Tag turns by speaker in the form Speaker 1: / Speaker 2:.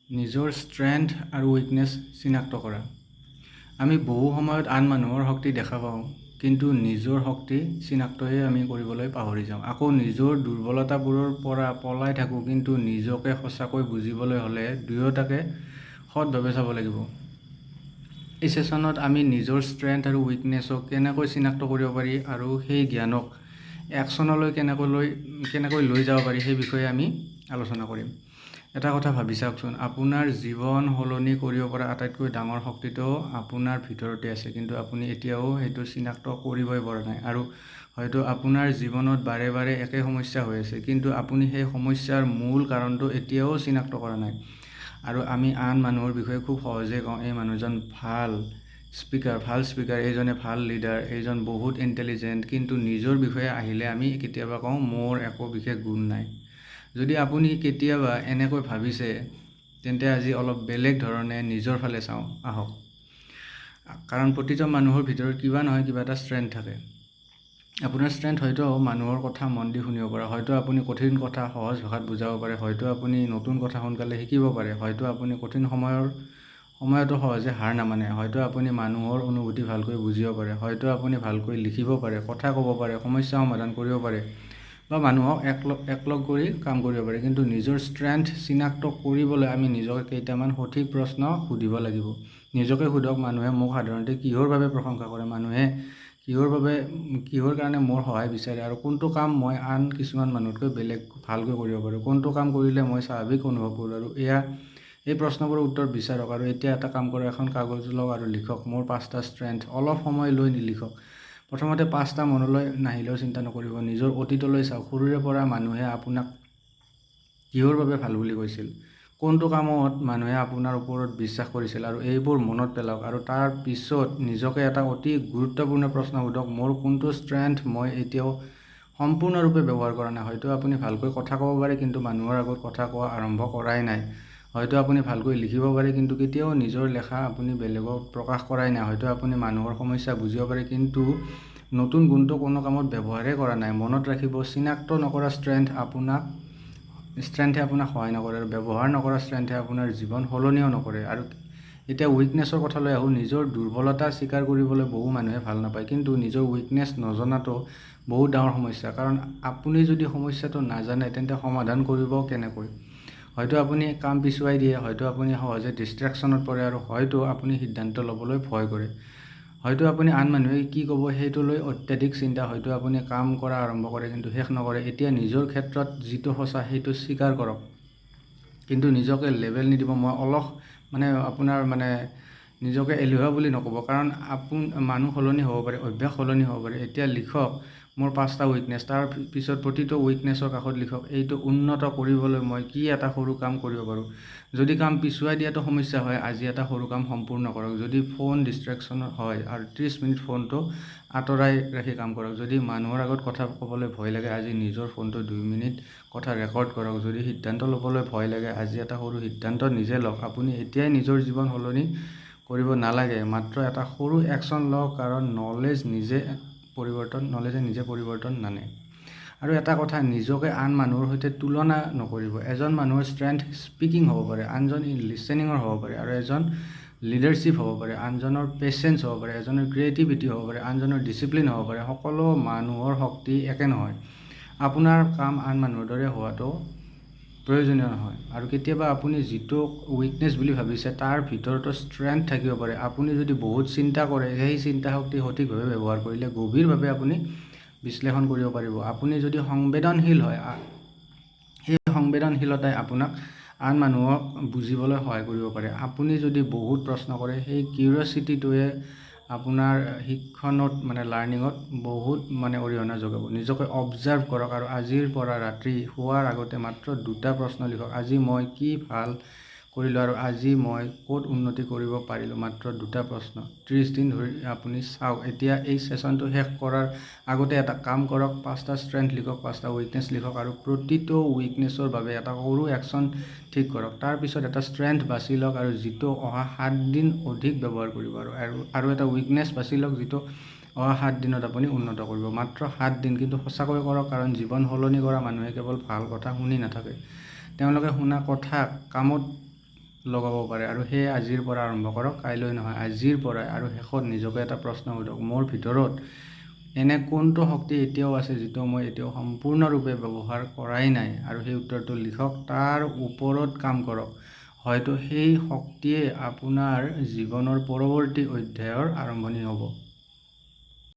Speaker 1: নিজৰ ষ্ট্ৰেংথ আৰু উইকনেছ চিনাক্ত কৰা। আমি বহু সময়ত আন মানুহৰ শক্তি দেখা পাওঁ, কিন্তু নিজৰ শক্তি চিনাক্তহে আমি কৰিবলৈ পাহৰি যাওঁ। আকৌ নিজৰ দুৰ্বলতাবোৰৰ পৰা পলাই থাকোঁ, কিন্তু নিজকে সঁচাকৈ বুজিবলৈ হ'লে দুয়োটাকে সৎভাৱে চাব লাগিব। এই ছেশ্যনত আমি নিজৰ ষ্ট্ৰেংথ আৰু উইকনেছক কেনেকৈ চিনাক্ত কৰিব পাৰি আৰু সেই জ্ঞানক একশ্যনলৈ কেনেকৈ লৈ যাব পাৰি সেই বিষয়ে আমি আলোচনা কৰিম। এটা কথা ভাবি চাওকচোন, আপোনাৰ জীৱন সলনি কৰিব পৰা আটাইতকৈ ডাঙৰ শক্তিটো আপোনাৰ ভিতৰতে আছে, কিন্তু আপুনি এতিয়াও সেইটো চিনাক্ত কৰিবই পৰা নাই। আৰু হয়তো আপোনাৰ জীৱনত বাৰে বাৰে একে সমস্যা হৈ আছে, কিন্তু আপুনি সেই সমস্যাৰ মূল কাৰণটো এতিয়াও চিনাক্ত কৰা নাই। আৰু আমি আন মানুহৰ বিষয়ে খুব সহজে কওঁ, এই মানুহজন ভাল স্পীকাৰ, এইজনে ভাল লিডাৰ, এইজন বহুত ইণ্টেলিজেণ্ট, কিন্তু নিজৰ বিষয়ে আহিলে আমি কেতিয়াবা কওঁ মোৰ একো বিশেষ গুণ নাই। যদি আপুনি কেতিয়াবা এনেকৈ ভাবিছে, তেন্তে আজি অলপ বেলেগ ধৰণে নিজৰ ফালে চাওঁ আহক। কাৰণ প্ৰতিজন মানুহৰ ভিতৰত কিবা নহয় কিবা এটা ষ্ট্ৰেংথ থাকে। আপোনাৰ ষ্ট্ৰেংথ হয়তো মানুহৰ কথা মন দি শুনিব পাৰে, হয়তো আপুনি কঠিন কথা সহজ ভাষাত বুজাব পাৰে, হয়তো আপুনি নতুন কথা সোনকালে শিকিব পাৰে, হয়তো আপুনি কঠিন সময়তো সহজে হাৰ নামানে, হয়তো আপুনি মানুহৰ অনুভূতি ভালকৈ বুজিব পাৰে, হয়তো আপুনি ভালকৈ লিখিব পাৰে, কথা ক'ব পাৰে, সমস্যা সমাধান কৰিব পাৰে, বা মানুহক একলগ কৰি কাম কৰিব পাৰে। কিন্তু নিজৰ ষ্ট্ৰেংথ চিনাক্ত কৰিবলৈ আমি নিজকে কেইটামান সঠিক প্ৰশ্ন সুধিব লাগিব। নিজকে সোধক, মানুহে মোক সাধাৰণতে কিহৰ বাবে প্ৰশংসা কৰে, মানুহে কিহৰ কাৰণে মোৰ সহায় বিচাৰে, আৰু কোনটো কাম মই আন কিছুমান মানুহতকৈ ভালকৈ কৰিব পাৰোঁ, কোনটো কাম কৰিলে মই স্বাভাৱিক অনুভৱ কৰোঁ। আৰু এই প্ৰশ্নবোৰৰ উত্তৰ বিচাৰক। আৰু এতিয়া এটা কাম কৰক, এখন কাগজ লওক আৰু লিখক মোৰ 5টা ষ্ট্ৰেংথ। অলপ সময় লৈ লিখক। প্ৰথমতে 5টা মনলৈ নাহিলেও চিন্তা নকৰিব, নিজৰ অতীতলৈ চাওক। সৰুৰে পৰা মানুহে আপোনাক কিহৰ বাবে ভাল বুলি কৈছিল, কোনটো কামত মানুহে আপোনাৰ ওপৰত বিশ্বাস কৰিছিল, আৰু এইবোৰ মনত পেলাওক। আৰু তাৰ পিছত নিজকে এটা অতি গুৰুত্বপূৰ্ণ প্ৰশ্ন সোধক, মোৰ কোনটো ষ্ট্ৰেংথ মই এতিয়াও সম্পূৰ্ণৰূপে ব্যৱহাৰ কৰা নাই। হয়তো আপুনি ভালকৈ কথা ক'ব পাৰে, কিন্তু মানুহৰ আগত কথা কোৱা আৰম্ভ কৰাই নাই। হয়তো আপুনি ভালকৈ লিখিব পাৰে, কিন্তু কেতিয়াও নিজৰ লেখা আপুনি বেলেগক প্ৰকাশ কৰাই নাই। হয়তো আপুনি মানুহৰ সমস্যা বুজিব পাৰে, কিন্তু নতুন গুণটো কোনো কামত ব্যৱহাৰেই কৰা নাই। মনত ৰাখিব, চিনাক্ত নকৰা ষ্ট্ৰেংথে আপোনাক সহায় নকৰে, আৰু ব্যৱহাৰ নকৰা ষ্ট্ৰেংথে আপোনাৰ জীৱন সলনিও নকৰে। আৰু এতিয়া উইকনেছৰ কথালৈ আহোঁ। নিজৰ দুৰ্বলতা স্বীকাৰ কৰিবলৈ বহু মানুহে ভাল নাপায়, কিন্তু নিজৰ উইকনেছ নজনাটো বহুত ডাঙৰ সমস্যা। কাৰণ আপুনি যদি সমস্যাটো নাজানে, তেন্তে সমাধান কৰিব কেনেকৈ? হয়তো আপুনি কাম পিছুৱাই দিয়ে, হয়তো আপুনি সহজে ডিষ্ট্ৰেকশ্যনত পৰে, আৰু হয়তো আপুনি সিদ্ধান্ত ল'বলৈ ভয় কৰে, হয়তো আপুনি আন মানুহে কি ক'ব সেইটোলৈ অত্যাধিক চিন্তা, হয়তো আপুনি কাম কৰা আৰম্ভ কৰে কিন্তু শেষ নকৰে। এতিয়া নিজৰ ক্ষেত্ৰত যিটো সঁচা সেইটো স্বীকাৰ কৰক, কিন্তু নিজকে লেবেল নিদিব। মই নিজকে এলেহুৱা বুলি নক'ব, কাৰণ মানুহ সলনি হ'ব পাৰে, অভ্যাস সলনি হ'ব পাৰে। এতিয়া লিখক মোৰ 5টা উইকনেছ, তাৰ পিছত প্ৰতিটো উইকনেছৰ কাষত লিখক এইটো উন্নত কৰিবলৈ মই কি এটা সৰু কাম কৰিব পাৰোঁ। যদি কাম পিছুৱাই দিয়াটো সমস্যা হয়, আজি এটা সৰু কাম সম্পূৰ্ণ কৰক। যদি ফোন ডিষ্ট্ৰেকশ্যন হয়, আৰু 30 মিনিট ফোনটো আঁতৰাই ৰাখি কাম কৰক। যদি মানুহৰ আগত কথা ক'বলৈ ভয় লাগে, আজি নিজৰ ফোনটো 2 মিনিট কথা ৰেকৰ্ড কৰক। যদি সিদ্ধান্ত ল'বলৈ ভয় লাগে, আজি এটা সৰু সিদ্ধান্ত নিজে লওক। আপুনি এতিয়াই নিজৰ জীৱন সলনি কৰিব নালাগে, মাত্ৰ এটা সৰু একশ্যন লওক, কাৰণ নলেজে নিজে পৰিৱৰ্তন নানে। আৰু এটা কথা, নিজকে আন মানুহৰ সৈতে তুলনা নকৰিব। এজন মানুহৰ ষ্ট্ৰেংথ স্পীকিং হ'ব পাৰে, আনজন লিচেনিঙৰ হ'ব পাৰে, আৰু এজন লিডাৰশ্বিপ হ'ব পাৰে, আনজনৰ পেচেঞ্চ হ'ব পাৰে, এজনৰ ক্ৰিয়েটিভিটি হ'ব পাৰে, আনজনৰ ডিচিপ্লিন হ'ব পাৰে। সকলো মানুহৰ শক্তি একে নহয়। আপোনাৰ কাম আন মানুহৰ দৰে হোৱাটো প্ৰয়োজনীয় নহয়। আৰু কেতিয়াবা আপুনি যিটো উইকনেছ বুলি ভাবিছে তাৰ ভিতৰতো ষ্ট্ৰেংথ থাকিব পাৰে। আপুনি যদি বহুত চিন্তা কৰে, সেই চিন্তা শক্তি সঠিকভাৱে ব্যৱহাৰ কৰিলে গভীৰভাৱে আপুনি বিশ্লেষণ কৰিব পাৰিব। আপুনি যদি সংবেদনশীল হয়, সেই সংবেদনশীলতাই আপোনাক আন মানুহক বুজিবলৈ সহায় কৰিব পাৰে। আপুনি যদি বহুত প্ৰশ্ন কৰে, সেই কিউৰিয়চিটিটোৱে আপোনাৰ শিক্ষণত লাৰ্ণিঙত বহুত অৰিহণা যোগাব। নিজকে অবজাৰ্ভ কৰক, আৰু আজিৰ পৰা ৰাতি শোৱাৰ আগতে মাত্ৰ 2টা প্ৰশ্ন লিখক। আজি মই কি ভাল কৰিলোঁ, আৰু আজি মই ক'ত উন্নতি কৰিব পাৰিলোঁ। মাত্ৰ 2টা প্ৰশ্ন, 30 দিন ধৰি আপুনি চাওক। এতিয়া এই ছেশ্যনটো শেষ কৰাৰ আগতে এটা কাম কৰক, 5টা ষ্ট্ৰেংথ লিখক, 5টা উইকনেছ লিখক, আৰু প্ৰতিটো উইকনেছৰ বাবে এটা সৰু একশ্যন ঠিক কৰক। তাৰ পিছত এটা ষ্ট্ৰেংথ বাছি লওক, আৰু যিটো অহা 7 দিন অধিক ব্যৱহাৰ কৰিব, আৰু এটা উইকনেছ বাছি লওক, যিটো অহা 7 দিনত আপুনি উন্নত কৰিব। মাত্ৰ 7 দিন, কিন্তু সঁচাকৈ কৰক, কাৰণ জীৱন সলনি কৰা মানুহে কেৱল ভাল কথা শুনি নাথাকে, তেওঁলোকে শুনা কথা কামত লগাব পাৰে আৰু সেয়ে আজিৰ পৰা আৰম্ভ কৰক, কাইলৈ নহয়, আজিৰ পৰাই। আৰু শেষত নিজকে এটা প্ৰশ্ন সোধক, মোৰ ভিতৰত এনে কোনটো শক্তি এতিয়াও আছে যিটো মই এতিয়াও সম্পূৰ্ণৰূপে ব্যৱহাৰ কৰাই নাই, আৰু সেই উত্তৰটো লিখক, তাৰ ওপৰত কাম কৰক। হয়তো সেই শক্তিয়ে আপোনাৰ জীৱনৰ পৰৱৰ্তী অধ্যায়ৰ আৰম্ভণি হ'ব।